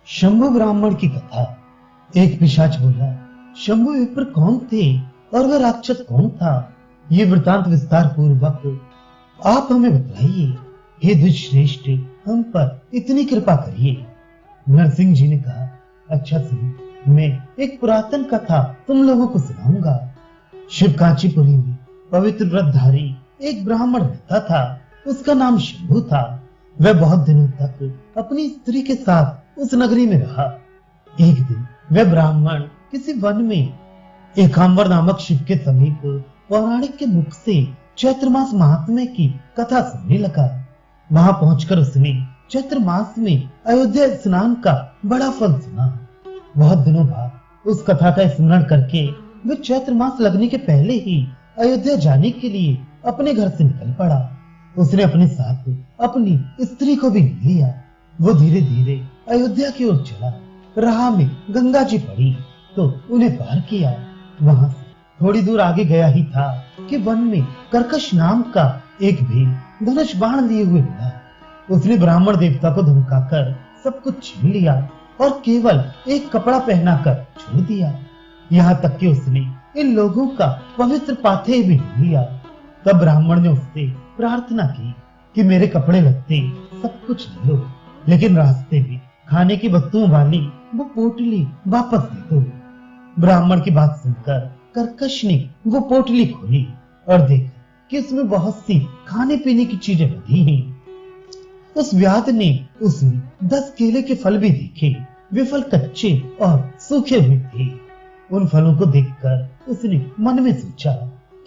शंभु ब्राह्मण की कथा। एक पिशाच बोला, शंभु विप्र कौन थे और वह राक्षस कौन था? ये वृतांत विस्तार पूर्वक आप हमें बताइए। हे द्विजश्रेष्ठ, हम पर इतनी कृपा करिए। नरसिंह जी ने कहा, अच्छा सुनो, मैं एक पुरातन कथा तुम लोगों को सुनाऊंगा। शिवकांचीपुरी में पवित्र व्रतधारी एक ब्राह्मण रहता था। उसका नाम शंभु था। वह बहुत दिनों तक अपनी स्त्री के साथ उस नगरी में रहा। एक दिन वह ब्राह्मण किसी वन में एकांबर नामक शिव के समीप पौराणिक के मुख से चैत्र मास महात्म्य की कथा सुनने लगा। वहां पहुंचकर उसने चैत्र मास में अयोध्या स्नान का बड़ा फल सुना। बहुत दिनों बाद उस कथा का स्मरण करके वह चैत्र मास लगने के पहले ही अयोध्या जाने के लिए अपने घर से निकल पड़ा। उसने अपने साथ अपनी स्त्री को भी ले लिया। वो धीरे धीरे अयोध्या की ओर चला। राह में गंगा जी पड़ी तो उन्हें पार किया। वहां से थोड़ी दूर आगे गया ही था कि वन में कर्कश नाम का एक भील धनुष बाण लिए हुए मिला। उसने ब्राह्मण देवता को धमकाकर सब कुछ छीन लिया और केवल एक कपड़ा पहनाकर छोड़ दिया। यहाँ तक कि उसने इन लोगों का पवित्र पाथे भी ले लिया। तब ब्राह्मण ने उससे प्रार्थना की कि मेरे कपड़े लत्ते सब कुछ ले लो, लेकिन रास्ते में खाने की वस्तुओं वाली वो पोटली वापस दे दो। ब्राह्मण की बात सुनकर कर्कश ने वो पोटली खोली और देखा कि उसमें बहुत सी खाने पीने की चीजें बंधी हैं। उस व्याध ने उसमें 10 केले के फल भी देखे। वे फल कच्चे और सूखे हुए थे। उन फलों को देखकर उसने मन में सोचा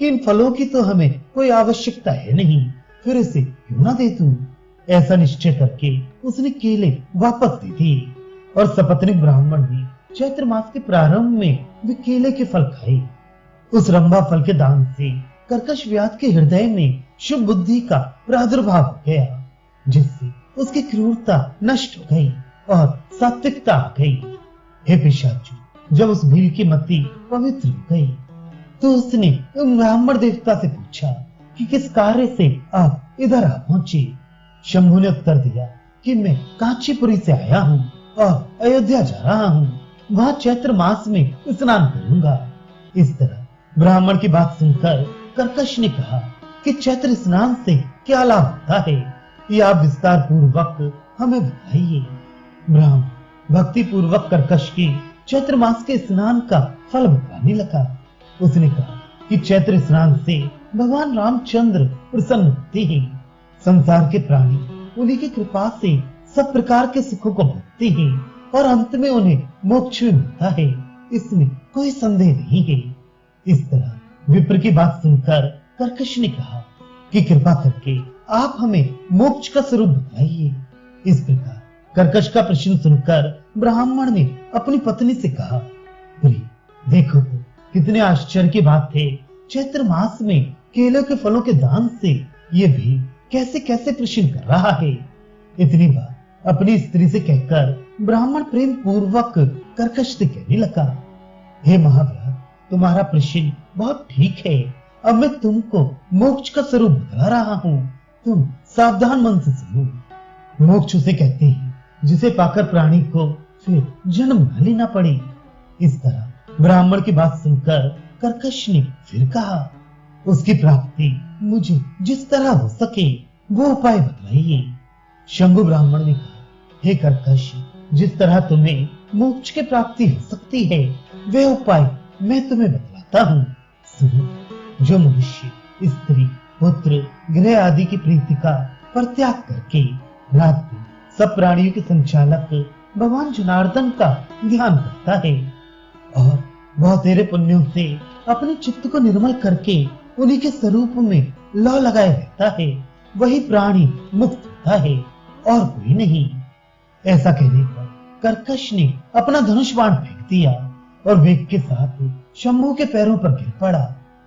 कि इन फलों की तो हमें कोई आवश्यकता है नहीं, फिर इसे क्यों ना दे दूं। ऐसा निश्चय करके उसने केले वापस दे दिए और सपत्नीक ब्राह्मण ने चैत्र मास के प्रारंभ में वे केले के फल खाए। उस रंभा फल के दान से कर्कश व्याध के हृदय में शुभ बुद्धि का प्रादुर्भाव हो गया, जिससे उसकी क्रूरता नष्ट हो गई और सात्विकता आ गई। हे पिशाचु, जब उस भील की मति पवित्र हो गई तो उसने ब्राह्मण देवता से पूछा कि किस कार्य से आप इधर आ पहुंचे। शंभु ने उत्तर दिया कि मैं कांचीपुरी से आया हूँ और अयोध्या जा रहा हूँ। वहां चैत्र मास में स्नान करूंगा। इस तरह ब्राह्मण की बात सुनकर कर्कश ने कहा कि चैत्र स्नान से क्या लाभ होता है, ये आप विस्तार पूर्वक हमें बताइए। ब्राह्मण भक्ति पूर्वक कर्कश की चैत्र मास के स्नान का फल बताने लगा। उसने कहा कि चैत्र स्नान से भगवान रामचंद्र प्रसन्न होते हैं। संसार के प्राणी उन्हीं की कृपा से सब प्रकार के सुखों को भोगते हैं और अंत में उन्हें मोक्ष भी मिलता है, इसमें कोई संदेह नहीं है। इस तरह विप्र की बात सुनकर कर्कश ने कहा कि कृपा करके आप हमें मोक्ष का स्वरूप बताइए। इस प्रकार कर्कश का प्रश्न सुनकर ब्राह्मण ने अपनी पत्नी से कहा, प्रिय, देखो तो कितने आश्चर्य की बात है। चैत्र मास में केले के फलों के दान से ये भी कैसे कैसे प्रश्न कर रहा है। इतनी बात अपनी स्त्री से कहकर ब्राह्मण प्रेम पूर्वक कर्कश से कहने लगा, हे महाव्याध, तुम्हारा प्रश्न बहुत ठीक है। अब मैं तुमको मोक्ष का स्वरूप बता रहा हूँ, तुम सावधान मन से सुनो। मोक्ष उसे कहते हैं जिसे पाकर प्राणी को फिर जन्म न लेना पड़े। इस तरह ब्राह्मण की बात सुनकर कर्कश ने फिर कहा, उसकी प्राप्ति मुझे जिस तरह हो सके वो उपाय बताइए। शंभु ब्राह्मण ने कहा, हे कर्कश, जिस तरह तुम्हें मोक्ष की प्राप्ति हो सकती है वह उपाय मैं तुम्हें बतलाता हूँ। सुनो, जो मनुष्य स्त्री पुत्र गृह आदि की प्रीति का परित्याग करके रात में सब प्राणियों के संचालक भगवान जनार्दन का ध्यान करता है और बहुत तेरे पुण्यों से अपने चित्त को निर्मल करके उन्हीं के स्वरूप में लौ लगाए रहता है, वही प्राणी मुक्त होता है और कोई नहीं। ऐसा कहने पर कर्कश ने अपना धनुष बाण फेंक दिया और वेग के साथ शंभु के पैरों पर गिर पड़ा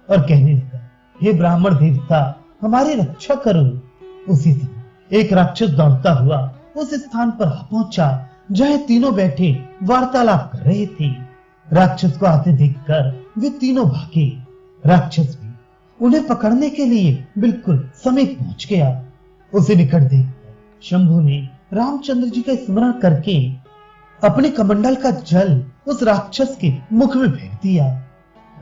और कहने लगा, हे ब्राह्मण देवता, हमारी रक्षा करो। उसी समय एक राक्षस दौड़ता हुआ उस स्थान पर आ पहुंचा जहां तीनों बैठे वार्तालाप कर रहे थे। राक्षस को आते देखकर वे तीनों भागे। राक्षस भी उन्हें पकड़ने के लिए बिल्कुल समीप पहुंच गया। उसे निकट देखकर शंभु ने रामचंद्र जी का स्मरण करके अपने कमंडल का जल उस राक्षस के मुख में फेंक दिया।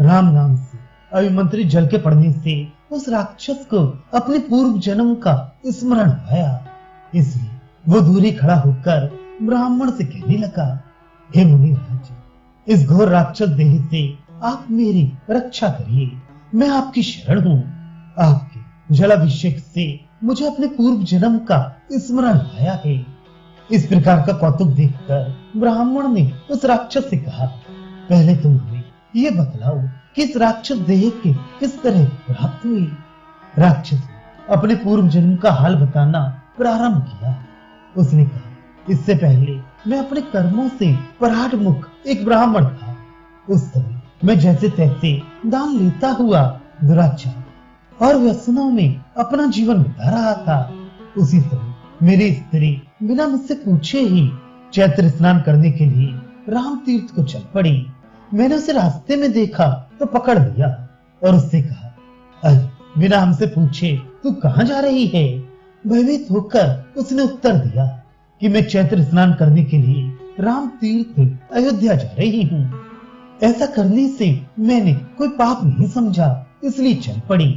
राम नाम से अभिमंत्रित जल के पड़ने से उस राक्षस को अपने पूर्व जन्म का स्मरण आया। इसलिए वो दूरी खड़ा होकर ब्राह्मण से कहने लगा, हे मुनिराज, इस घोर राक्षस देह से आप मेरी रक्षा करिए। मैं आपकी शरण हूँ। आपके जलाभिषेक से मुझे अपने पूर्व जन्म का स्मरण आया है। इस प्रकार का कौतुक देखकर ब्राह्मण ने उस राक्षस से कहा, पहले तुम हमें ये बतलाओ कि इस राक्षस देह के किस तरह प्राप्त हुई। राक्षस ने अपने पूर्व जन्म का हाल बताना प्रारंभ किया। उसने कहा, इससे पहले मैं अपने कर्मों से पराट मुख एक ब्राह्मण था। उस समय मैं जैसे तैसे दान लेता हुआ दुराचार और व्यसनों में अपना जीवन बिता रहा था। उसी समय मेरी स्त्री बिना मुझसे पूछे ही चैत्र स्नान करने के लिए राम तीर्थ को चल पड़ी। मैंने उसे रास्ते में देखा तो पकड़ लिया और उससे कहा, अरे बिना हमसे पूछे तू कहाँ जा रही है? भयभीत होकर उसने उत्तर दिया कि मैं चैत्र स्नान करने के लिए राम तीर्थ अयोध्या जा रही हूँ। ऐसा करने से मैंने कोई पाप नहीं समझा, इसलिए चल पड़ी।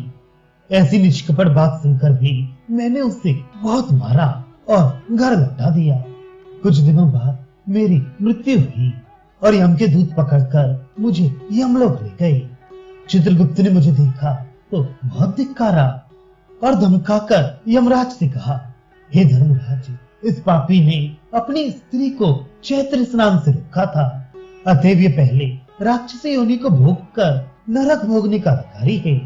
ऐसी निष्कपट बात सुनकर भी मैंने उसे बहुत मारा और घर लौटा दिया। कुछ दिनों बाद मेरी मृत्यु हुई और यम के दूत पकड़कर मुझे यमलोक ले गए। चित्रगुप्त ने मुझे देखा तो बहुत धिक्कारा और धमकाकर यमराज से कहा, हे धर्मराज, इस पापी ने अपनी स्त्री को चैत्र स्नान से रोका था, अतएव ये पहले राक्षसी योनि को भोग कर नरक भोगने का अधिकारी है।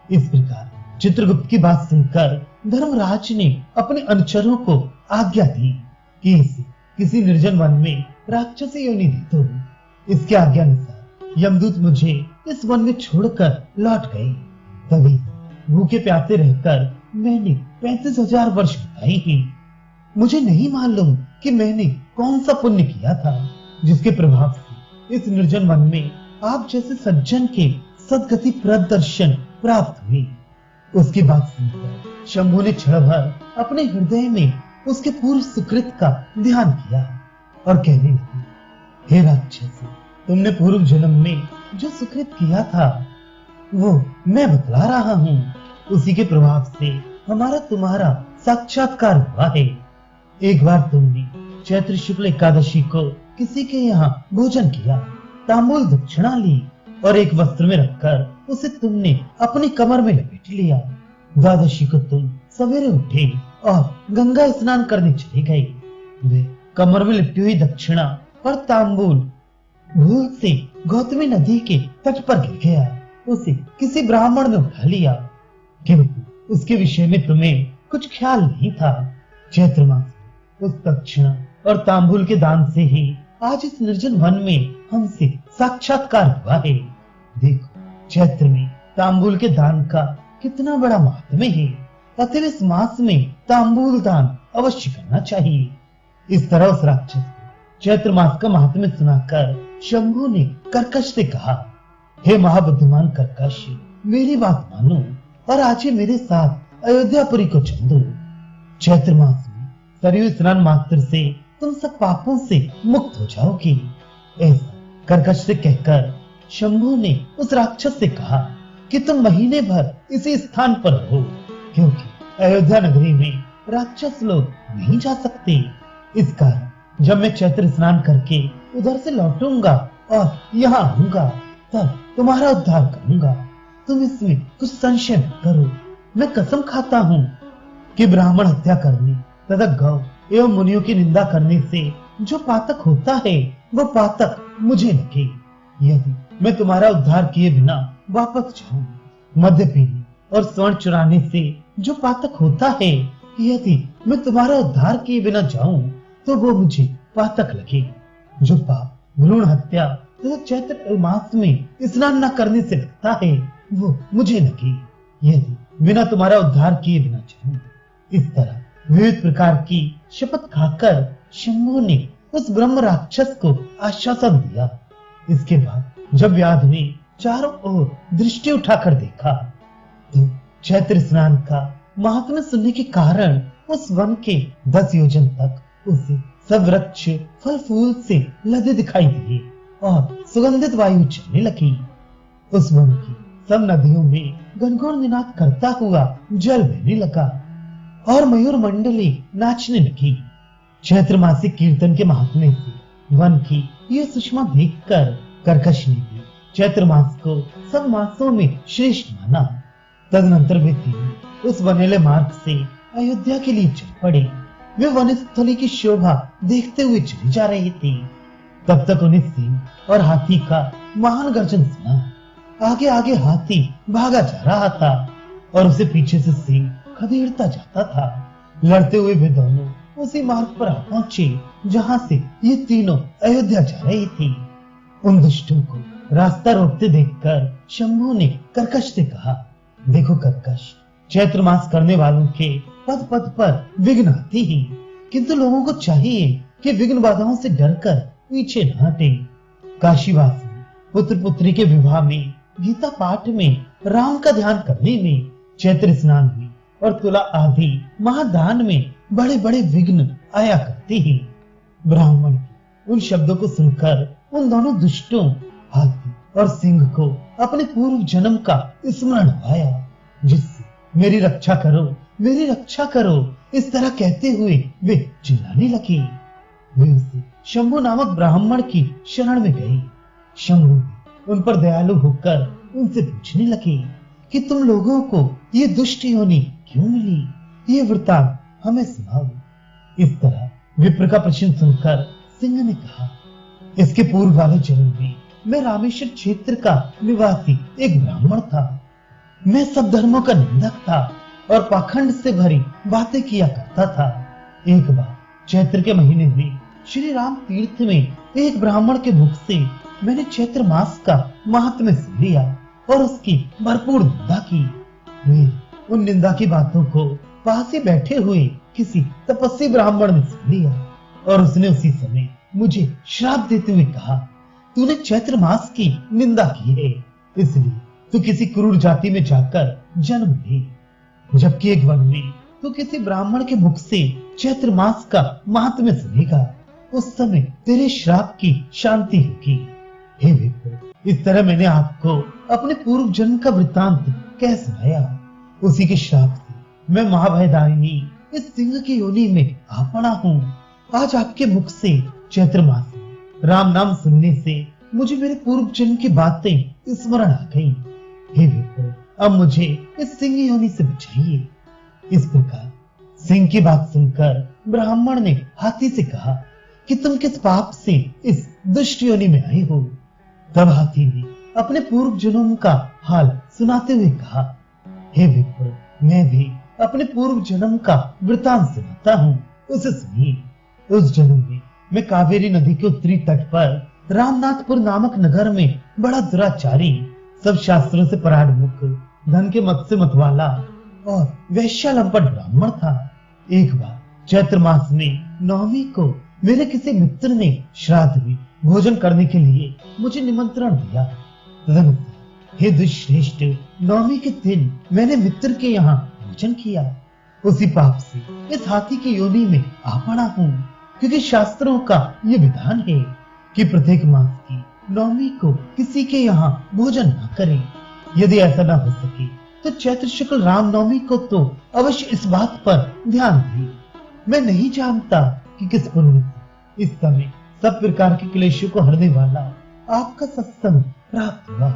इस प्रकार चित्रगुप्त की बात सुनकर धर्मराज ने अपने अनुचरों को आज्ञा दी कि इसे किसी निर्जन वन में राक्षसी योनि दे दो। इसके आज्ञा अनुसार यमदूत मुझे इस वन में छोड़कर लौट गए। तभी भूखे प्यासे रहकर मैंने 35,000 वर्ष बिताई ही। मुझे नहीं मालूम कि मैंने कौन सा पुण्य किया था जिसके प्रभाव से इस निर्जन वन में आप जैसे सज्जन के सदगति प्रद दर्शन प्राप्त हुई। उसकी बात सुनकर शंभु ने क्षण भर अपने हृदय में उसके पूर्व सुकृत का ध्यान किया और कहने लगी, हे राक्षस, तुमने पूर्व जन्म में जो सुकृत किया था वो मैं बतला रहा हूँ। उसी के प्रभाव से हमारा तुम्हारा साक्षात्कार हुआ है। एक बार तुमने चैत्र शुक्ल एकादशी को किसी के यहाँ भोजन किया, तांबूल दक्षिणा ली और एक वस्त्र में रखकर उसे तुमने अपनी कमर में लपेट लिया। द्वादशी को तुम सवेरे उठे और गंगा स्नान करने चले गए। वे कमर में लिपटी हुई दक्षिणा और तांबूल भूल से गौतमी नदी के तट पर गिर गया। उसे किसी ब्राह्मण ने उठा लिया, किंतु उसके विषय में तुम्हें कुछ ख्याल नहीं था। चैत्र मास में उस दक्षिणा और तांबूल के दान से ही आज इस निर्जन वन में हमसे साक्षात्कार हुआ है। देखो, चैत्र में तांबूल के दान का कितना बड़ा महात्म्य है। अतः इस मास में तांबूल दान अवश्य करना चाहिए। इस तरह उस राक्षस को चैत्र मास का महात्म्य सुनाकर शंभु ने कर्कश से कहा, हे महाबुद्धिमान कर्कश, मेरी बात मानो और आज ही मेरे साथ अयोध्यापुरी को चल दो। चैत्र मास में सरयू स्नान मात्र से तुम सब पापों से मुक्त हो जाओगे। ऐसा कर्कश से कहकर शंभु ने उस राक्षस से कहा कि तुम महीने भर इसी स्थान पर रहो, क्योंकि अयोध्या नगरी में राक्षस लोग नहीं जा सकते। इस कारण जब मैं चैत्र स्नान करके उधर से लौटूंगा और यहाँ आऊंगा तब तुम्हारा उद्धार करूंगा। तुम इसमें कुछ संशय मत करो। मैं कसम खाता हूँ कि ब्राह्मण हत्या करने तथा गौ एवं मुनियों की निंदा करने से जो पातक होता है वो पातक मुझे लगे। यदि मैं तुम्हारा उद्धार किए बिना वापस जाऊं, मद्य पीने और स्वर्ण चुराने से जो पातक होता है, यदि मैं तुम्हारा उद्धार किए बिना जाऊं तो वो मुझे पातक लगे। जो पाप भ्रूण हत्या तथा चैत्र मास में स्नान न करने से लगता है वो मुझे लगे, यदि बिना तुम्हारा उद्धार किए बिना जाऊं। इस तरह विविध प्रकार की शपथ खाकर शंभु ने उस ब्रह्म राक्षस को आश्वासन दिया। इसके बाद जब व्याध ने चारों ओर दृष्टि उठाकर देखा तो चैत्र स्नान का महात्म्य सुनने के कारण उस वन के 10 योजन तक उसे सब वृक्ष फल फूल से लदे दिखाई दिए और सुगंधित वायु चलने लगी। उस वन की सब नदियों में गणगौर निनाद करता हुआ जल बहने लगा और मयूर मंडली नाचने लगी। चैत्र मासिक कीर्तन के महात्म्य से वन की ये सुषमा देखकर कर्कश ने भी चैत्र मास को सब मासों में श्रेष्ठ माना। तदनंतर वे तीनों उस वनेले मार्ग से अयोध्या के लिए चल पड़े। वे वनस्थली की शोभा देखते हुए चले जा रहे थे। तब तक उन्हें सिंह और हाथी का महान गर्जन सुना। आगे आगे हाथी भागा जा रहा था और उसे पीछे से सिंह खदेड़ता जाता था। लड़ते हुए वे दोनों उसी मार्ग पर आ पहुंचे जहां से ये तीनों अयोध्या जा रही थी। उन दुष्टों को रास्ता रोकते देखकर शंभू ने कर्कश से कहा, देखो कर्कश, चैत्र मास करने वालों के पद पद पर विघ्न आते ही, किंतु लोगों को चाहिए कि विघ्न बाधाओं से डरकर पीछे न हटे। काशीवास में पुत्र पुत्री के विवाह में, गीता पाठ में, राम का ध्यान करने में, चैत्र स्नान में और तुला आदि महादान में बड़े बड़े विघ्न आया करते हैं। ब्राह्मण के उन शब्दों को सुनकर उन दोनों दुष्टों हाथी और सिंह को अपने पूर्व जन्म का स्मरण आया, जिससे मेरी रक्षा करो, मेरी रक्षा करो, इस तरह कहते हुए वे चिल्लाने लगे। वे उसे शंभु नामक ब्राह्मण की शरण में गए। शंभु भी उन पर दयालु होकर उनसे पूछने लगे कि तुम लोगों को ये दुष्ट योनि क्यों मिली, ये वृत्तांत हमें सुनाओ। इस तरह विप्र का प्रश्न सुनकर सिंह ने कहा, इसके पूर्व वाले जन्म में मैं रामेश्वर क्षेत्र का निवासी एक ब्राह्मण था। मैं सब धर्मों का निंदक था और पाखंड से भरी बातें किया करता था। एक बार चैत्र के महीने में श्री राम तीर्थ में एक ब्राह्मण के मुख से मैंने चैत्र मास का महात्म्य सुन लिया और उसकी भरपूर निंदा की। मैं उन निंदा की बातों को पास ही बैठे हुए किसी तपस्वी ब्राह्मण ने सुन लिया और उसने उसी समय मुझे श्राप देते हुए कहा, तूने चैत्र मास की निंदा की है, इसलिए तू किसी क्रूर जाति में जाकर जन्म ले। जबकि एक वन में तू किसी ब्राह्मण के मुख से चैत्र मास का महात्म्य सुनेगा, उस समय तेरे श्राप की शांति होगी। हे विप्र, इस तरह मैंने आपको अपने पूर्व जन्म का वृत्तांत कह सुनाया। उसी के श्राप से मैं महाभयदायिनी इस सिंह की योनि में आ पड़ा हूँ। आज आपके मुख से चैत्र मास में राम नाम सुनने से मुझे मेरे पूर्व जन्म की बातें स्मरण आ गई। हे विप्र, अब मुझे इस सिंह योनि से बचाइए। इस प्रकार सिंह की बात सुनकर ब्राह्मण ने हाथी से कहा कि तुम किस पाप से इस दुष्ट योनि में आए हो। तब हाथी ने अपने पूर्व जन्म का हाल सुनाते हुए कहा, हे विप्र, मैं भी अपने पूर्व जन्म का वृतांत सुनाता हूँ, उसे सुनिए। उस जन्म में मैं कावेरी नदी के उत्तरी तट पर रामनाथपुर नामक नगर में बड़ा दुराचारी, सब शास्त्रों से पराडमुख, धन के मत से मतवाला और वैश्यालंपट ब्राह्मण था। एक बार चैत्र मास में नवमी को मेरे किसी मित्र ने श्राद्ध में भोजन करने के लिए मुझे निमंत्रण दिया। तदनुसार हे दुष्श्रेष्ठ, नवमी के दिन मैंने मित्र के यहाँ भोजन किया। उसी पाप से इस हाथी की योनि में आ पड़ा हूँ, क्योंकि शास्त्रों का ये विधान है कि प्रत्येक मास की नवमी को किसी के यहाँ भोजन न करें। यदि ऐसा न हो सके तो चैत्र शुक्ल रामनवमी को तो अवश्य इस बात पर ध्यान दें। मैं नहीं जानता कि किस पुण्य से इस समय सब प्रकार के क्लेशों को हरने वाला आपका सत्संग प्राप्त हुआ।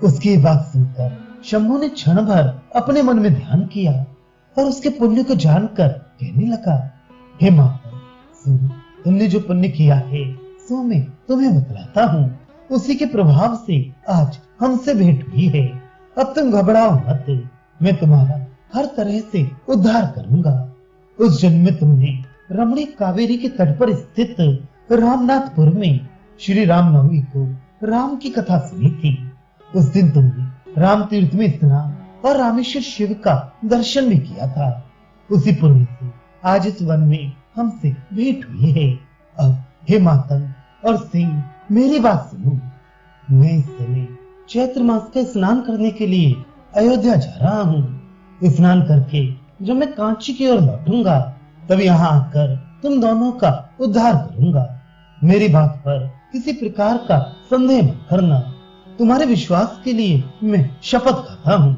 उसकी बात सुनकर शंभू ने क्षण भर अपने मन में ध्यान किया और उसके पुण्य को जानकर कहने लगा, हे माता, सुनो, तुमने जो पुण्य किया है सो मैं तुम्हें बतलाता हूँ। उसी के प्रभाव से आज हमसे भेंट हुई है। अब तुम घबराओ मत, मैं तुम्हारा हर तरह से उद्धार करूंगा। उस जन्म में तुमने रमणीक कावेरी के तट पर स्थित रामनाथपुर में श्री रामनवमी को राम की कथा सुनी थी। उस दिन तुमने राम तीर्थ में स्नान और रामेश्वर शिव का दर्शन भी किया था। उसी पुण्य से आज इस वन में हमसे भेंट हुई है। अब हे मातंग और सिंह, मेरी बात सुनो। मैं इस समय चैत्र मास का स्नान करने के लिए अयोध्या जा रहा हूँ। स्नान करके जब मैं कांची की ओर लौटूंगा, तब यहाँ आकर तुम दोनों का उद्धार करूंगा। मेरी बात पर किसी प्रकार का संदेह मत करना। तुम्हारे विश्वास के लिए मैं शपथ खाता हूँ।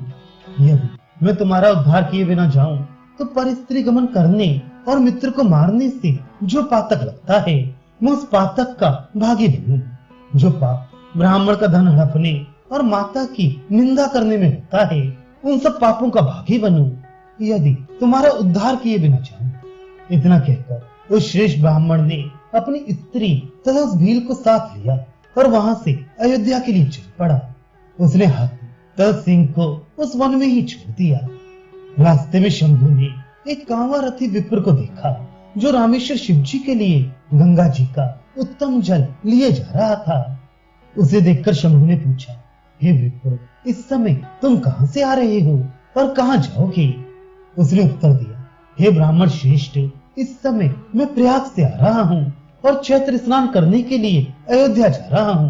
यदि मैं तुम्हारा उद्धार किए बिना जाऊं तो परस्त्री गमन करने और मित्र को मारने से जो पातक लगता है, मैं उस पातक का भागी बनूं। जो पाप ब्राह्मण का धन हड़पने और माता की निंदा करने में होता है, उन सब पापों का भागी बनूं। यदि तुम्हारा उद्धार किए बिना जाऊं। इतना कहकर उस श्रेष्ठ ब्राह्मण ने अपनी स्त्री तथा उस भील को साथ लिया और वहां से अयोध्या के लिए चल पड़ा। उसने हाथी तथा सिंह को उस वन में ही छोड़ दिया। रास्ते में शंभु ने एक कांवा रथी विप्र को देखा, जो रामेश्वर शिव जी के लिए गंगा जी का उत्तम जल लिए जा रहा था। उसे देखकर शंभु ने पूछा, हे विप्र, इस समय तुम कहां से आ रहे हो और कहां जाओगे? उसने उत्तर दिया, हे ब्राह्मण श्रेष्ठ, इस समय मैं प्रयाग से आ रहा हूँ और चैत्र स्नान करने के लिए अयोध्या जा रहा हूँ।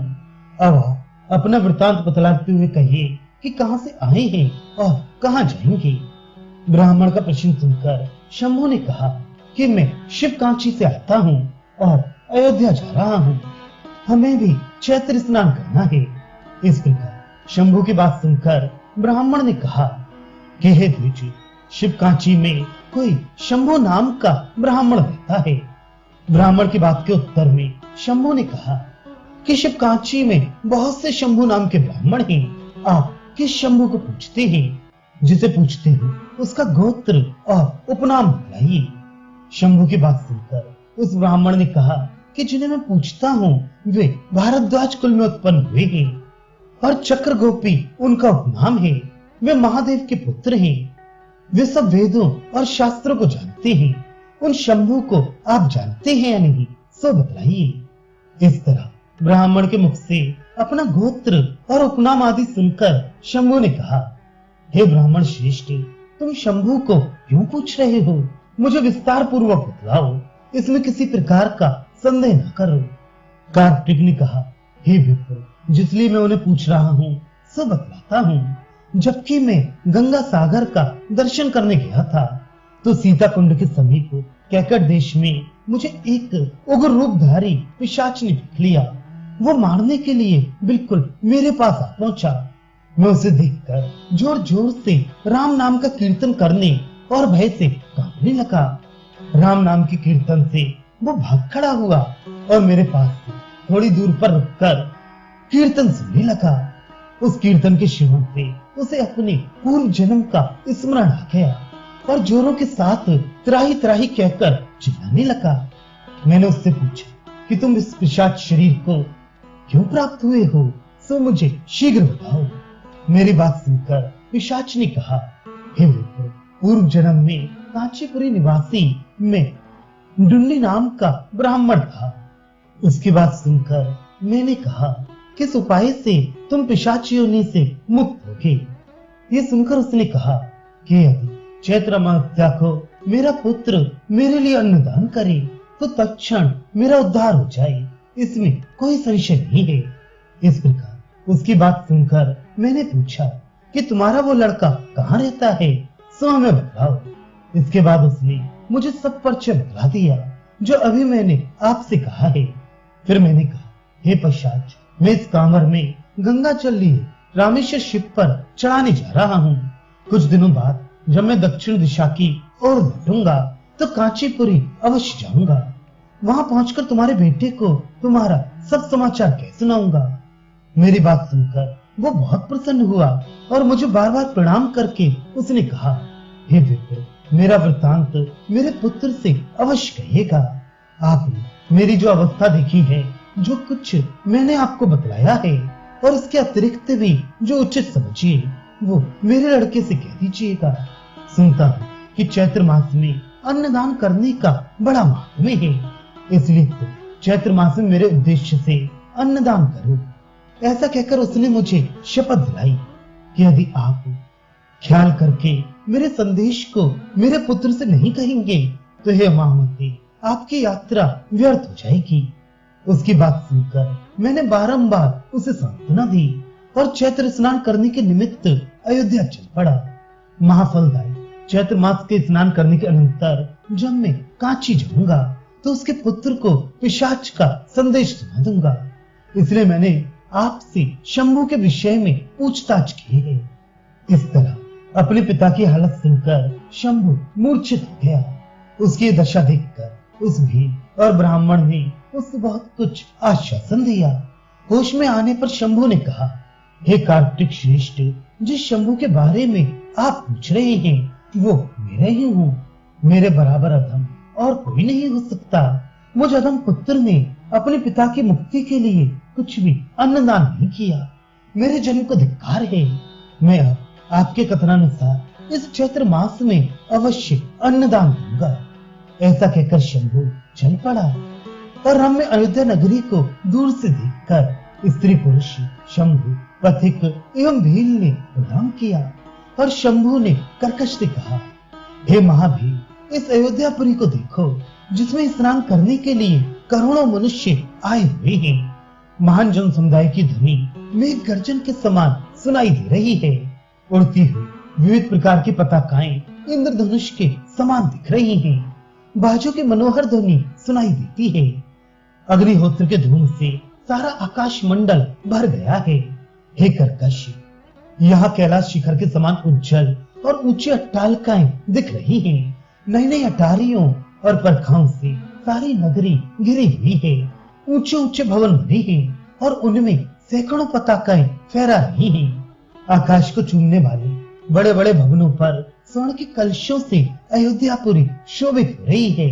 अब आप अपना वृतांत बतलाते हुए कहिए कि कहां से आए हैं और कहां जाएंगे। ब्राह्मण का प्रश्न सुनकर शंभु ने कहा कि मैं शिवकांची से आता हूँ और अयोध्या जा रहा हूँ। हमें भी चैत्र स्नान करना है। इस प्रकार शंभु की बात सुनकर ब्राह्मण ने कहा कि हे द्विज, शिवकांची में कोई शंभु नाम का ब्राह्मण रहता है। ब्राह्मण की बात के उत्तर में शंभु ने कहा कि शिवकांची में बहुत से शंभु नाम के ब्राह्मण हैं। आप किस शंभु को पूछते हैं? जिसे पूछते हो उसका गोत्र और उपनाम बताइए। शंभु की बात सुनकर उस ब्राह्मण ने कहा कि जिन्हें मैं पूछता हूँ वे भारद्वाज कुल में उत्पन्न हुए हैं और चक्र गोपी उनका उपनाम है। वे महादेव के पुत्र हैं। वे सब वेदों और शास्त्रों को जानते हैं। उन शंभु को आप जानते हैं या नहीं, सो बतलाइए। इस तरह ब्राह्मण के मुख से अपना गोत्र और उपनाम आदि सुनकर शंभु ने कहा, हे ब्राह्मण श्रेष्ठ, तुम शंभु को क्यों पूछ रहे हो? मुझे विस्तार पूर्वक बतलाओ, इसमें किसी प्रकार का संदेह न करो। कार्तिक ने कहा, हे विप्र, जिसलिए मैं उन्हें पूछ रहा हूँ सो बतलाता हूँ। जबकि मैं गंगा सागर का दर्शन करने गया था तो सीता कुंड के समीप कैकट देश में मुझे एक उग्र रूपधारी पिशाच ने देख लिया। वो मारने के लिए बिल्कुल मेरे पास आ पहुंचा। मैं उसे देखकर जोर जोर से राम नाम का कीर्तन करने और भय से कांपने लगा। राम नाम के कीर्तन से वो भाग खड़ा हुआ और मेरे पास से थोड़ी दूर पर रुककर कीर्तन सुनने लगा। उस कीर्तन के श्रवण से उसे अपने पूर्व जन्म का स्मरण आ गया और जोरों के साथ त्राही त्राही कहकर चिल्लाने लगा। मैंने उससे पूछा कि तुम इस पिशाच शरीर को क्यों प्राप्त हुए हो, सो मुझे शीघ्र बताओ। मेरी बात सुनकर पिशाच ने कहा, हे विप्र, पूर्व जन्म में कांचीपुरी निवासी मैं डुंडी नाम का ब्राह्मण था। उसकी बात सुनकर मैंने कहा, किस उपाय से तुम पिशाच योनि से मुक्त होगे? ये सुनकर उसने कहा कि यदि चैत्र अमावस्या को मेरा पुत्र मेरे लिए अन्नदान करे तो तत्क्षण मेरा उद्धार हो जाए, इसमें कोई संशय नहीं है। इस प्रकार उसकी बात सुनकर मैंने पूछा कि तुम्हारा वो लड़का कहाँ रहता है, सो हमें बताओ। इसके बाद उसने मुझे सब परिचय बता दिया जो अभी मैंने आपसे कहा है। फिर मैंने कहा, हे पिशाच, मैं इस कांवर में गंगा जल लिए रामेश्वर शिव पर चढ़ाने जा रहा हूँ। कुछ दिनों बाद जब मैं दक्षिण दिशा की ओर लौटूंगा तो कांचीपुरी अवश्य जाऊंगा। वहां पहुंचकर तुम्हारे बेटे को तुम्हारा सब समाचार कह सुनाऊंगा। मेरी बात सुनकर वो बहुत प्रसन्न हुआ और मुझे बार बार प्रणाम करके उसने कहा, हे विप्र, मेरा वृतांत मेरे पुत्र से अवश्य कहिएगा। आपने मेरी जो अवस्था देखी है, जो कुछ मैंने आपको बतलाया है और इसके अतिरिक्त भी जो उचित समझिए वो मेरे लड़के से कह दीजिएगा। सुनता हूँ कि चैत्र मास में अन्नदान करने का बड़ा महात्म्य है, इसलिए तो चैत्र मास में मेरे उद्देश्य से अन्नदान करो। ऐसा कहकर उसने मुझे शपथ दिलाई कि यदि आप ख्याल करके मेरे संदेश को मेरे पुत्र से नहीं कहेंगे तो हे महामती, आपकी यात्रा व्यर्थ हो जाएगी। उसकी बात सुनकर मैंने बारंबार उसे सांत्वना दी और चैत्र स्नान करने के निमित्त अयोध्या चल पड़ा। महाफलदायी चैत्र मास के स्नान करने के अनंतर जब मैं कांची जाऊंगा तो उसके पुत्र को पिशाच का संदेश सुना दूंगा। इसलिए मैंने आपसे शंभू के विषय में पूछताछ की है। इस तरह अपने पिता की हालत सुनकर शंभू मूर्छित हो गया। उसकी दशा देखकर उस भील और ब्राह्मण ने उसको बहुत कुछ आश्वासन दिया। होश में आने पर शंभू ने कहा, हे कार्तिक श्रेष्ठ, जिस शंभू के बारे में आप पूछ रहे हैं वो मेरा ही हूँ। मेरे बराबर अधम और कोई नहीं हो सकता। मुझ अधम पुत्र ने अपने पिता की मुक्ति के लिए कुछ भी अन्नदान नहीं किया। मेरे जन्म को धिक्कार है। मैं अब आपके कथनानुसार इस चैत्र मास में अवश्य अन्नदान दूंगा। ऐसा कहकर शंभू चल पड़ा और रम्य अयोध्या नगरी को दूर से देखकर स्त्री पुरुष शंभू पथिक एवं भील ने प्रणाम किया और शंभू ने कर्कश से कहा, हे महाभील, इस अयोध्यापुरी को देखो जिसमें स्नान करने के लिए करोड़ों मनुष्य आए हुए हैं। महान जन समुदाय की ध्वनि मेघ गर्जन के समान सुनाई दे रही है। उड़ती हुई विविध प्रकार की पताकाएं इंद्रधनुष के समान दिख रही हैं। बाजों की मनोहर ध्वनि सुनाई देती है। अग्निहोत्र के धूम से सारा आकाश मंडल भर गया है। हे कर्कश, यहाँ कैलाश शिखर के समान उज्जवल और ऊंची अट्टालिकाएं दिख रही हैं। नई नई अटारियों और परखाओं से सारी नगरी घिरी हुई है। ऊंचे ऊंचे भवन बने हैं और उनमें सैकड़ों पताकाएं फहरा रही हैं। आकाश को चूमने वाले बड़े बड़े भवनों पर स्वर्ण के कलशों से अयोध्यापुरी शोभित हो रही है।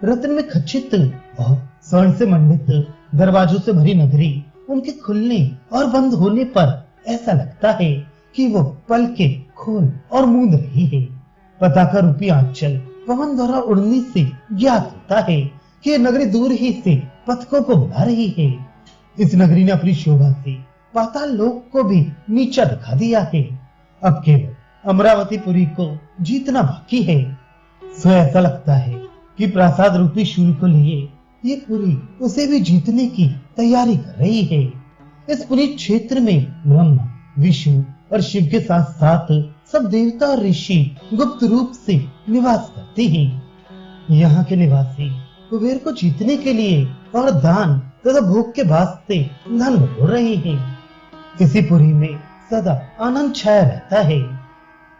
रत्न में खचित और स्वर्ण से मंडित दरवाजों से भरी नगरी उनके खुलने और बंद होने पर ऐसा लगता है कि वो पलके खोल और मूंद रही है। पताका रूपी आंचल पवन द्वारा उड़ने से ज्ञात होता है कि ये नगरी दूर ही से पथकों को बुला रही है। इस नगरी ने अपनी शोभा से पाताल लोक को भी नीचा दिखा दिया है। अब केवल अमरावतीपुरी को जीतना बाकी है। सो ऐसा लगता है कि प्रासाद रूपी शूल को लिए ये पुरी उसे भी जीतने की तैयारी कर रही है। इस पुरी क्षेत्र में ब्रह्मा, विष्णु और शिव के साथ साथ सब देवता और ऋषि गुप्त रूप से निवास करते हैं। यहाँ के निवासी कुबेर को जीतने के लिए और दान तथा भोग के वास्ते धन बटोर रहे हैं। इसी पुरी में सदा आनंद छाया रहता है।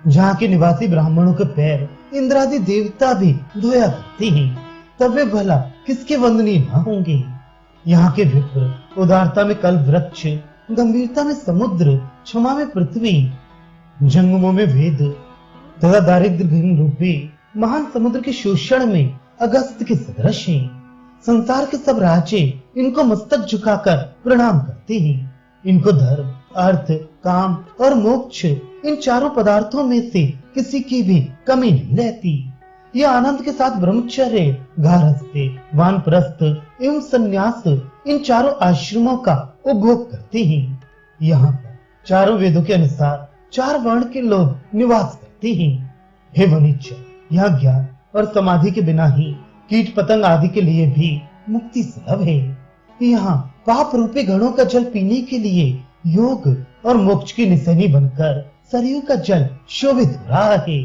जहाँ के निवासी ब्राह्मणों के पैर इंद्रादि देवता भी धोया करते हैं, तब वे भला किसके वंदनीय न होंगे। यहाँ के विप्र उदारता में कल्प वृक्ष, गंभीरता में समुद्र, क्षमा में पृथ्वी, जंगमों में वेद तथा दारिद्र्य रूपी महान समुद्र के शोषण में अगस्त के सदृश हैं। संसार के सब राजे इनको मस्तक झुकाकर प्रणाम करते हैं। इनको धर्म, अर्थ, काम और मोक्ष इन चारों पदार्थों में से किसी की भी कमी नहीं रहती। ये आनंद के साथ ब्रह्मचर्य, गारहस्थ्य, वानप्रस्थ एवं संन्यास इन चारों आश्रमों का उपभोग करते हैं। यहाँ पर चारों वेदों के अनुसार 4 वर्ण के लोग निवास करते हैं। हे वनिच्य, यहाँ ज्ञान और समाधि के बिना ही कीट पतंग आदि के लिए भी मुक्ति सुलभ है। यहाँ पाप रूपी गणों का जल पीने के लिए योग और मोक्ष की निशानी बनकर सरयू का जल शोभित हो रहा है।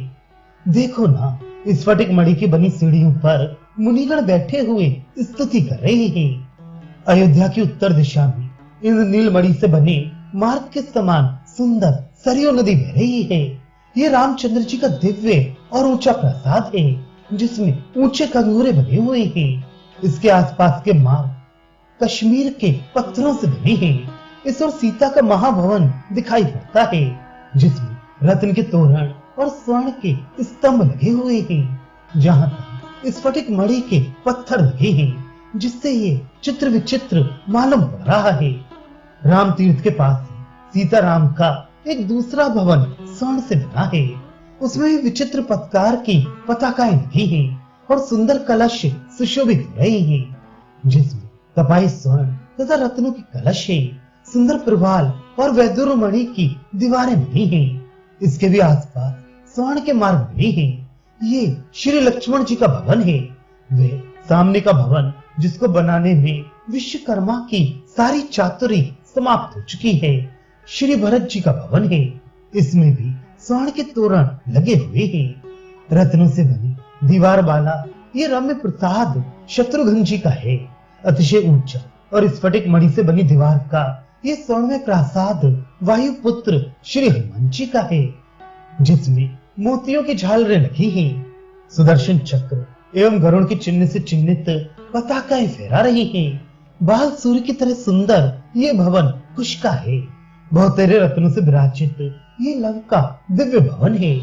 देखो ना, इस स्फटिक मणि की बनी सीढ़ियों पर मुनिगण बैठे हुए स्तुति कर रहे हैं। अयोध्या की उत्तर दिशा में इन नीलमणि से बने मार्ग के समान सुंदर सरयू नदी बह रही है। ये रामचंद्र जी का दिव्य और ऊंचा प्रासाद है, जिसमें ऊंचे कंगूरे बने हुए हैं। इसके आसपास के मार्ग कश्मीर के पत्थरों से बने हैं। इस ओर सीता का महाभवन दिखाई पड़ता है, जिसमें रत्न के तोरण और स्वर्ण के स्तंभ लगे हुए हैं। जहाँ तक स्फटिक मणि के पत्थर लगे हैं, जिससे ये चित्र विचित्र मालूम पड़ रहा है। राम तीर्थ के पास सीता राम का एक दूसरा भवन स्वर्ण से बना है। उसमें भी विचित्र पत्कार की पताकाएं लगी हैं और सुंदर कलश सुशोभित हो रहे हैं, जिसमें तपाई स्वर्ण तथा रत्नों की कलश है। सुंदर प्रवाल और वैदुर मणि की दीवारें बनी हैं। इसके भी आसपास स्वर्ण के मार्ग बने हैं। ये श्री लक्ष्मण जी का भवन है। वे सामने का भवन, जिसको बनाने में विश्वकर्मा की सारी चातुरी समाप्त हो चुकी है, श्री भरत जी का भवन है। इसमें भी स्वर्ण के तोरण लगे हुए हैं। रत्नों से बनी दीवार वाला ये रम्य प्रसाद शत्रुघ्न जी का है। अतिशय ऊंचा और स्फटिक मणि से बनी दीवार का ये 16वें प्रासाद वायुपुत्र श्री हनुमान जी का है, जिसमें मोतियों की झालरें लगी हैं। सुदर्शन चक्र एवं गरुड़ के चिन्ह से चिन्हित पताकाएं फहरा रही हैं। बाल सूर्य की तरह सुंदर ये भवन पुष्का है। बहुतेरे रत्नों से विराजित ये लव का दिव्य भवन है,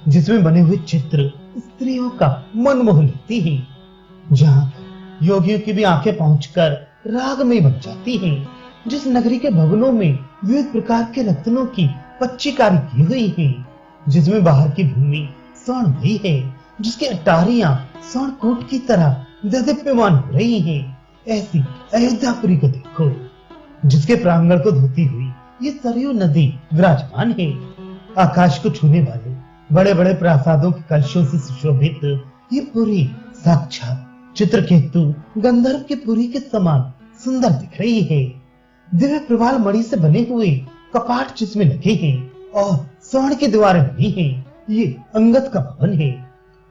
जिसमें बने हुए चित्र स्त्रियों का मन मोह लेती है, जहाँ योगियों की भी आंखें पहुंचकर रागमय बन जाती हैं। जिस नगरी के भवनों में विविध प्रकार के रत्नों की पच्चीकारी की हुई है, जिसमें बाहर की भूमि स्वर्णमयी है, जिसकी अटारियां स्वर्णकूट की तरह देदीप्यमान हो रही हैं, ऐसी अयोध्यापुरी को देखो, जिसके प्रांगण को धोती हुई ये सरयू नदी विराजमान है। आकाश को छूने वाले बड़े बड़े प्रासादों के कलशों से सुशोभित ये पुरी साक्षात चित्रकेतु गंधर्व की पुरी के समान सुंदर दिख रही है। दिव्य प्रवाल मणि से बने हुए कपाट जिसमें लगे हैं और स्वर्ण की दीवारें बनी हैं, ये अंगद का भवन है।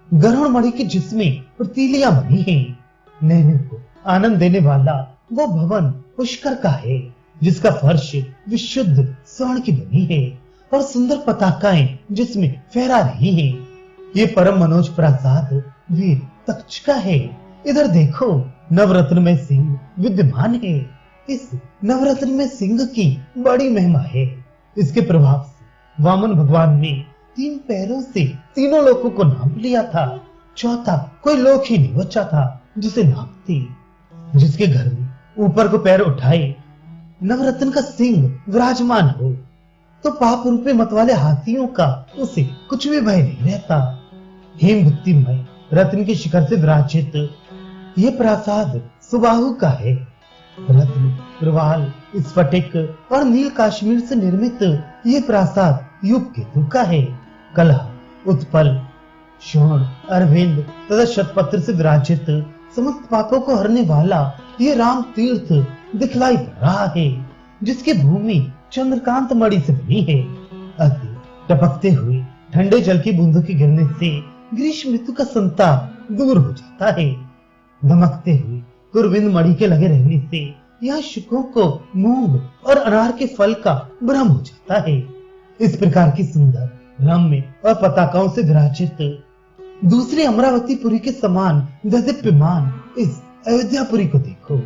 गरुड़ मणि की जिसमें प्रतिलियां बनी हैं, नैनों को आनंद देने वाला वो भवन पुष्कर का है, जिसका फर्श विशुद्ध स्वर्ण की बनी है और सुंदर पताकाएं जिसमें फहरा रही हैं। ये परम मनोज प्रासाद वीर तक्ष का है। इधर देखो, नवरत्न में सिंह विद्यमान है। इस नवरत्न में सिंह की बड़ी महिमा है। इसके प्रभाव से वामन भगवान ने 3 पैरों से तीनों लोकों को नाप लिया था। चौथा कोई लोक ही नहीं बचा था जिसे नापते। जिसके घर में ऊपर को पैर उठाए नवरत्न का सिंह विराजमान हो, तो पाप रूपी मतवाले हाथियों का उसे कुछ भी भय नहीं रहता। हेमवृत्तिमय रत्न के शिखर से विराजित ये प्रासाद सुबाहु का है। रत्न, प्रवाल, स्फटिक और नील काश्मीर से निर्मित ये प्रासाद युग केतु का है। कलह, उत्पल, शोण, अरविंद तथा शतपत्र से विराजित समस्त पापों को हरने वाला ये राम तीर्थ दिखलाई पड़ रहा है, जिसकी भूमि चंद्रकांत मणि से बनी है। अति टपकते हुए ठंडे जल की बूंदों के गिरने से ग्रीष्म ऋतु का संताप दूर हो जाता है। दमकते हुए कुरविंद मणि के लगे रहने से यहाँ शुकों को मूंग और अनार के फल का भ्रम हो जाता है। इस प्रकार की सुंदर, रम्य और पताकाओं से विराजित दूसरी अमरावतीपुरी के समान देदीप्यमान इस अयोध्यापुरी को देखो,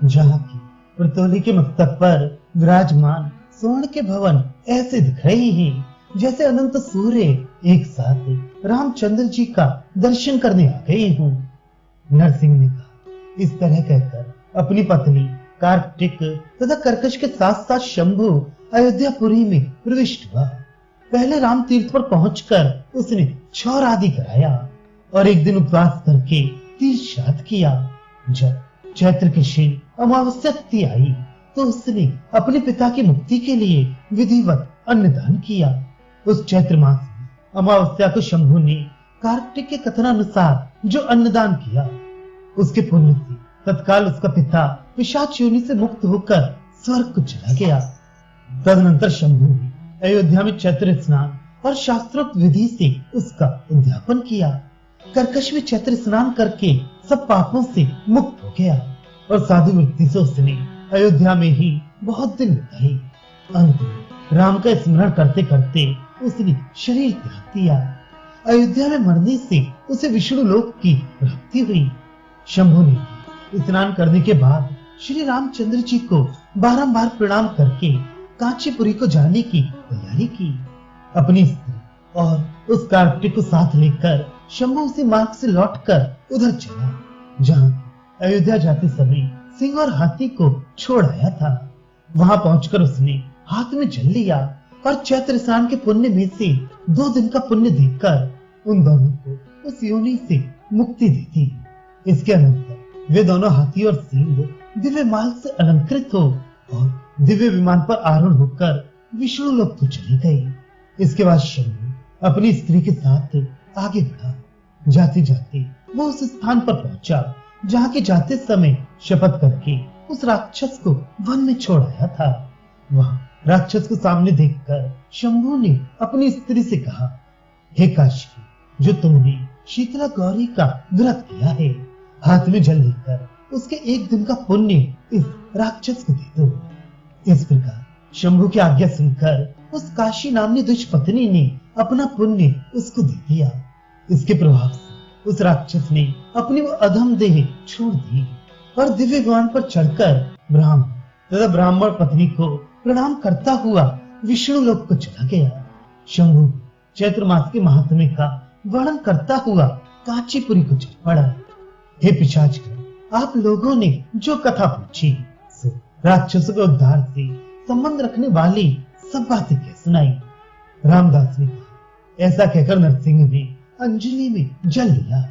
जहाँ की प्रतोली के मस्तक पर विराजमान स्वर्ण के भवन ऐसे दिख रहे हैं जैसे अनंत सूर्य एक साथ रामचंद्र जी का दर्शन करने आ गए हों। नरसिंह ने कहा। इस तरह कहकर अपनी पत्नी कार्तिक तथा कर्कश के साथ साथ शंभु अयोध्यापुरी में प्रविष्ट हुआ। पहले राम तीर्थ पर पहुंचकर उसने छौर आदि कराया और एक दिन उपवास करके तीर्थ श्राद्ध किया। जब चैत्र के शुक्ल अमावस्या तिथि आई तो उसने अपने पिता की मुक्ति के लिए विधिवत अन्नदान किया। उस चैत्र मास में अमावस्या को शंभु ने कार्तिक के कथनानुसार जो अन्नदान किया, उसके पुण्य से तत्काल उसका पिता पिशाच योनि से मुक्त होकर स्वर्ग को चला गया। तदनंतर शंभु ने अयोध्या में चैत्र स्नान और शास्त्रोक्त विधि से उसका उद्यापन किया। कर्कश में चैत्र स्नान करके सब पापों से मुक्त हो गया और साधु वृत्ति से उसने अयोध्या में ही बहुत दिन बिताए। अंत में राम का स्मरण करते करते उसने शरीर त्याग दिया। अयोध्या में मरने से उसे विष्णु लोक की प्राप्ति हुई। शंभु ने स्नान करने के बाद श्री रामचंद्र जी को बारंबार प्रणाम करके कांचीपुरी को जाने की तैयारी की। अपनी स्त्री और उस कार्तिक को साथ लेकर शंभु उसी मार्ग से लौटकर उधर चला जहाँ अयोध्या जाते समय सिंह और हाथी को छोड़ आया था। वहां पहुंचकर उसने हाथ में जल लिया और चैत्र स्नान के पुण्य में से 2 दिन का पुण्य देकर उन दोनों को उस योनि से मुक्ति दी थी। इसके अनंतर वे दोनों हाथी और सिंह दिव्य माल से अलंकृत हो और दिव्य विमान पर आरूढ़ होकर विष्णु लोक को चले गए। इसके बाद शंभु अपनी स्त्री के साथ आगे बढ़ा। जाते जाते वो उस स्थान पर पहुंचा जहाँ के जाते समय शपथ करके उस राक्षस को वन में छोड़ आया था। वहाँ राक्षस को सामने देखकर शंभु ने अपनी स्त्री से कहा, हे काशी, जो तुमने शीतला गौरी का व्रत किया है। हाथ में जल लेकर उसके एक दिन का पुण्य इस राक्षस को दे दो। इस प्रकार शंभु की आज्ञा सुनकर उस काशी नामनी दुष्पत्नी ने अपना पुण्य उसको दे दिया। इसके प्रभाव से उस राक्षस ने अपनी वो अधम देह छोड़ दी और दिव्य विमान पर चढ़कर ब्राह्मण तथा ब्राह्मण पत्नी को प्रणाम करता हुआ विष्णु लोक को चला गया। शंभु चैत्र मास के महात्म्य का वर्णन करता हुआ कांचीपुरी को चल पड़ा। हे पिशाचगण, आप लोगों ने जो कथा पूछी सो राक्षसों के उद्धार से संबंध रखने वाली सब बातें कह सुनाई। रामदास ने कहा, ऐसा कहकर नरसिंह ने अंजलि में जल लिया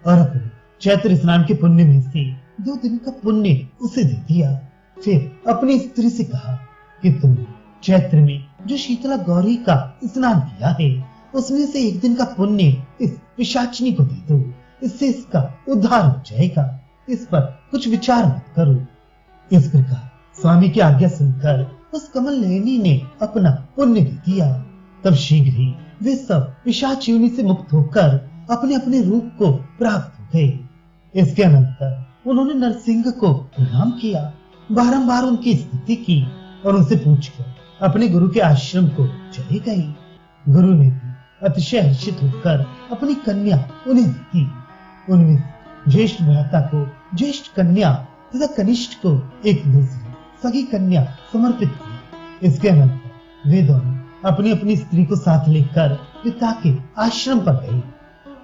और अपने चैत्र स्नान के पुण्य में से 2 दिन का पुण्य उसे दे दिया। फिर अपनी स्त्री से कहा कि तुमने चैत्र में जो शीतला गौरी का स्नान किया है उसमें से 1 दिन का पुण्य इस पिशाचिनी को दे दो, इससे इसका उद्धार हो जाएगा। इस पर कुछ विचार मत करो। इस प्रकार स्वामी की आज्ञा सुनकर उस कमल नयनी ने अपना पुण्य दे दिया। तब शीघ्र ही वे सब पिशाच योनि से मुक्त होकर अपने अपने रूप को प्राप्त हो गए। इसके अनंतर उन्होंने नरसिंह को प्रणाम किया, बारंबार उनकी स्तुति की और उनसे पूछकर अपने गुरु के आश्रम को चले गए। गुरु ने भी अतिशय हर्षित होकर अपनी कन्या उन्हें दी थी। उनमें ज्येष्ठ भ्राता को ज्येष्ठ कन्या तथा कनिष्ठ को एक दूसरी सगी कन्या समर्पित की। इसके अनंतर वे दोनों अपनी अपनी स्त्री को साथ लेकर पिता के आश्रम पर गए।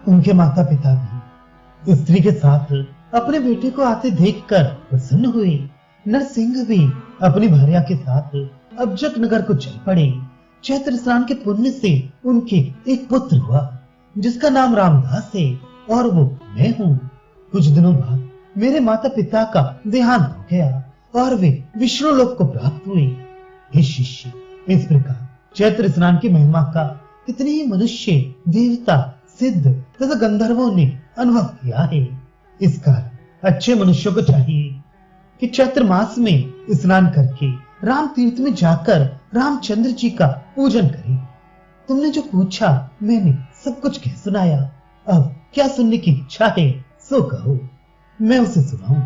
उनके माता पिता भी स्त्री के साथ अपने बेटे को आते देखकर प्रसन्न हुए। नरसिंह भी अपनी भार्या के साथ अब्जक नगर को चल पड़े। चैत्र स्नान के पुण्य से उनके एक पुत्र हुआ जिसका नाम रामदास है और वो मैं हूँ। कुछ दिनों बाद मेरे माता पिता का देहांत हो गया और वे विष्णु लोक को प्राप्त हुए। हे शिष्य, इस प्रकार चैत्र स्नान की महिमा का कितने ही मनुष्य, देवता, सिद्ध तथा गंधर्वों ने अनुभव किया है। इस कारण अच्छे मनुष्यों को चाहिए कि चैत्र मास में स्नान करके राम तीर्थ में जाकर रामचंद्र जी का पूजन करें। तुमने जो पूछा मैंने सब कुछ कह सुनाया। अब क्या सुनने की इच्छा है सो कहो, मैं उसे सुनाऊं।